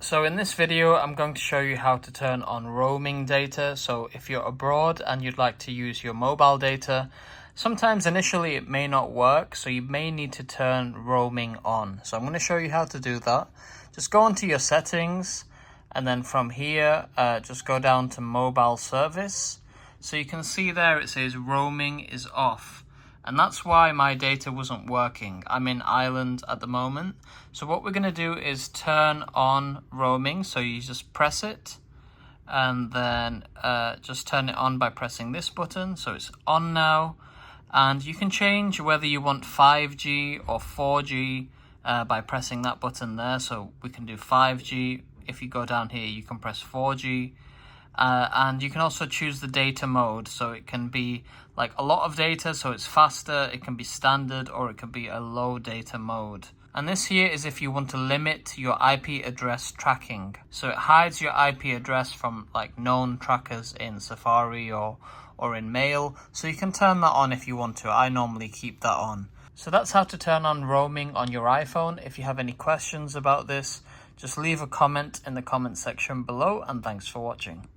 So in this video, I'm going to show you how to turn on roaming data. So if you're abroad and you'd like to use your mobile data, sometimes initially it may not work, so you may need to turn roaming on. So I'm going to show you how to do that. Just go into your settings, and then from here, just go down to mobile service. So you can see there it says roaming is off. And that's why my data wasn't working. I'm in Ireland at the moment. So what we're going to do is turn on roaming. So you just press it and then just turn it on by pressing this button. So it's on now. And you can change whether you want 5G or 4G by pressing that button there. So we can do 5G. If you go down here, you can press 4G. And you can also choose the data mode, so it can be like a lot of data, so it's faster, it can be standard, or it could be a low data mode. And this here is if you want to limit your IP address tracking. So it hides your IP address from like known trackers in Safari or in Mail. So you can turn that on if you want to. I normally keep that on. So that's how to turn on roaming on your iPhone. If you have any questions about this, just leave a comment in the comment section below, and thanks for watching.